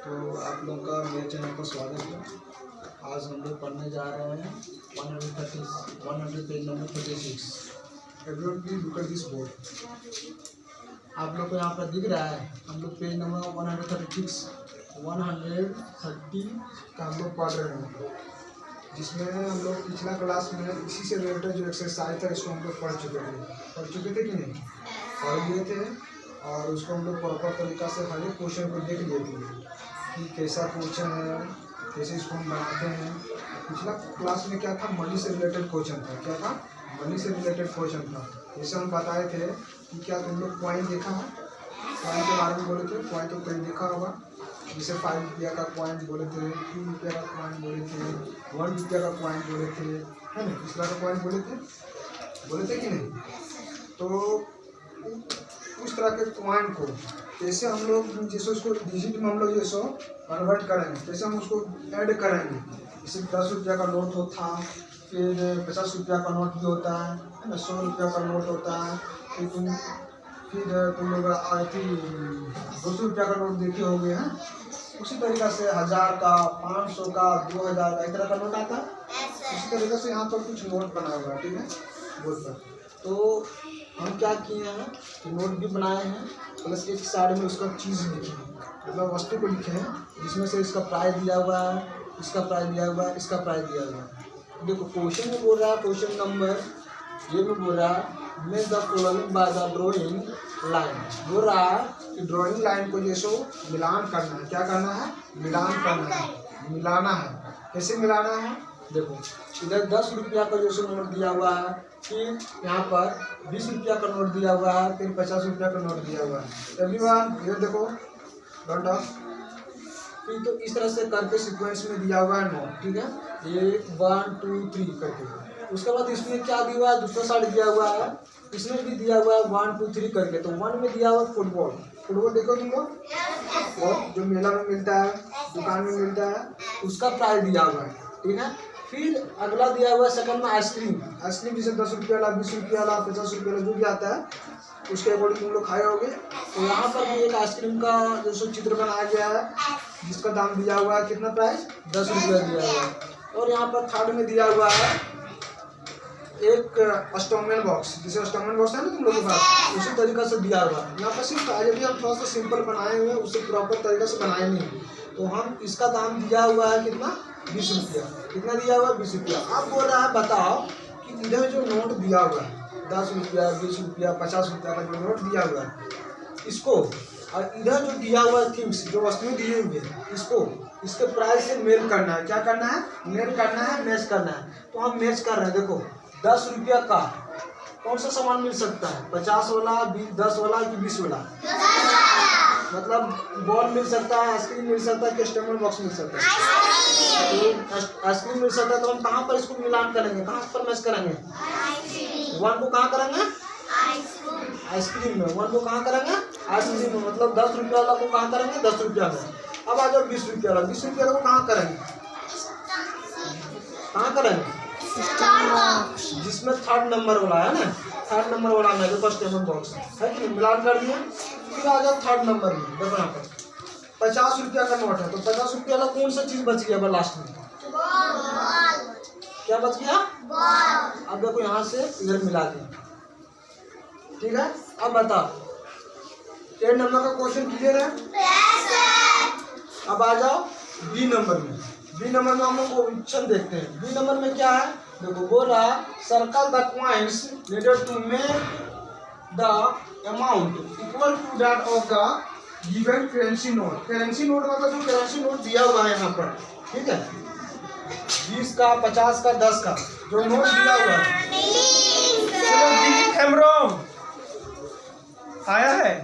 तो आप लोग का मेरे चैनल पर स्वागत है। आज हम लोग पढ़ने जा रहे हैं 100 page number 36। Everyone please look at this board. आप लोग को यहाँ पर दिख रहा है, हम लोग पेज नंबर 130 का हम लोग पढ़ रहे हैं, जिसमें हम लोग पिछला क्लास में इसी से रिलेटेड जो एक्सरसाइज था इसको हम लोग पढ़ चुके थे कि नहीं, पढ़ लिए थे। और उसको हम लोग प्रॉपर तरीक़ा से हर एक क्वेश्चन को देख लिए थे कि कैसा क्वेश्चन है, कैसे इसको हम बनाते हैं। पिछला क्लास में क्या था, मनी से रिलेटेड क्वेश्चन था। क्या था? मनी से रिलेटेड क्वेश्चन था। जैसे हम बताए थे कि क्या तुम लोग कॉइन देखा है, कॉइन के बारे में बोले थे। कॉइन तो कोई देखा होगा, जैसे 5 रुपया का कॉइन बोले थे, 2 रुपया का कॉइन बोले थे, 1 रुपया का कॉइन बोले थे, है ना, इस तरह का कॉइन बोले थे कि नहीं। तो उस तरह के कॉइन को जैसे हम लोग जैसे उसको डिजिट में हम लोग जैसे कन्वर्ट करेंगे, जैसे हम उसको ऐड करेंगे। जैसे 10 रुपया का नोट होता, फिर 50 रुपया का नोट भी होता है ना, 100 रुपया का नोट होता है, फिर तुम लोग 200 रुपया का नोट देखे होंगे हैं। उसी तरीक़ा से 1000 का, 500 का, 2000 का, इस तरह का नोट आता है। उसी तरीक़े से यहाँ पर कुछ नोट बना हुआ है, ठीक है, बोर्ड पर। तो हम क्या किए हैं कि नोट भी बनाए हैं, प्लस एक साइड में उसका चीज़ लिखे हैं, मतलब वस्तु को लिखे हैं, जिसमें से इसका प्राइस दिया हुआ है, इसका प्राइस दिया हुआ है, इसका प्राइस दिया हुआ है। देखो क्वेश्चन में बोल रहा है, क्वेश्चन नंबर ये में बोल रहा है make the following by the drawing line. बोल रहा है कि ड्राइंग लाइन को जैसो मिलान करना है। क्या करना है? मिलान करना है, मिलाना है। कैसे मिलाना है? देखो इधर 10 रुपया का जैसे नोट दिया हुआ है, फिर यहाँ पर 20 रुपया का नोट दिया हुआ है, फिर 50 रुपया का नोट दिया हुआ है। एवरीवन ये देखो डॉट ऑफ, फिर तो इस तरह से करके सीक्वेंस में दिया हुआ है नोट, ठीक है, ये 1 2 3 करके। उसके बाद इसमें क्या दिया हुआ है, दूसरा साइड दिया हुआ है, इसमें भी दिया हुआ है 1 2 3 करके। तो 1 में दिया हुआ है फुटबॉल देखो तुम लोग, और जो मेला में मिलता है, दुकान में मिलता है, उसका प्राइस दिया हुआ है, ठीक है। फिर अगला दिया हुआ है सेकंड में आइसक्रीम जैसे 10 रुपया वाला, 20 रुपया वाला, 50 रुपया वाला, जो भी आता है उसके अकॉर्डिंग तुम लोग खाए होगे। तो यहाँ पर भी एक आइसक्रीम का जो चित्र बनाया गया है, जिसका दाम दिया हुआ है, कितना प्राइस, 10 रुपया दिया हुआ है। और यहाँ पर थर्ड में दिया हुआ है एक स्टोनमैन बॉक्स, जैसे स्टोनमैन बॉक्स है ना तुम लोग के पास, उसी तरीक़े से दिया हुआ है। यहाँ पर सिर्फ अभी हम थोड़ा सा सिंपल बनाए हुए हैं, उससे प्रॉपर तरीक़े से बनाए नहीं। तो हम इसका दाम दिया हुआ है कितना, 20 रुपया। कितना दिया हुआ है, 20 रुपया। अब बोल रहा है बताओ कि इधर जो नोट दिया हुआ है 10 रुपया, 20 रुपया, 50 रुपया का जो नोट दिया हुआ है, इसको और इधर जो दिया हुआ है थिंग्स, जो वस्तुएं दिए हुए हैं, इसको इसके प्राइस से मेल करना है। क्या करना है? मेल करना है, मैच करना है। तो हम मैच कर रहे हैं। देखो 10 रुपया का कौन सा सामान मिल सकता है, 50 वाला, 10 वाला कि 20 वाला, मतलब बॉल मिल सकता है, आइसक्रीम मिल सकता है, कस्टमर बॉक्स मिल सकता है, आइसक्रीम मिल सकता है। तो हम कहाँ पर इसको मिलान करेंगे, कहाँ पर मैच करेंगे? 1 को कहाँ करेंगे? आइसक्रीम में। 1 को कहाँ करेंगे? आइसक्रीम में। मतलब 10 रुपया वाला को कहाँ करेंगे? 10 रुपया में। अब आ जाओ 20 रुपया वाला, 20 रुपया वाला को कहाँ करेंगे? कहाँ करेंगे? जिसमें 3rd नंबर वाला है ना, 3rd नंबर वाला में जो कस्टमर बॉक्स है कि मिलान कर दिया। फिर आ जाओ 3rd नंबर में। देखो यहाँ पर 50 रुपया का नोट है, तो 50 रुपया वाला कौन सा चीज बच गया लास्ट में? क्या बच गया? अब देखो यहाँ से इधर मिला दिया, ठीक है। अब बताओ 3rd नंबर का क्वेश्चन क्लियर है? अब आ जाओ बी नंबर में। बी नंबर में हम लोग ऑप्शन देखते हैं। बी नंबर में क्या है, देखो बोल रहा circle the coins needed to make the amount equal to that of the given currency note. Currency note मतलब जो करेंसी नोट दिया हुआ है यहाँ पर, ठीक है, 20 का, 50 का, 10 का जो नोट दिया हुआ है। चलो दिलीप हेम्ब्रम आया है।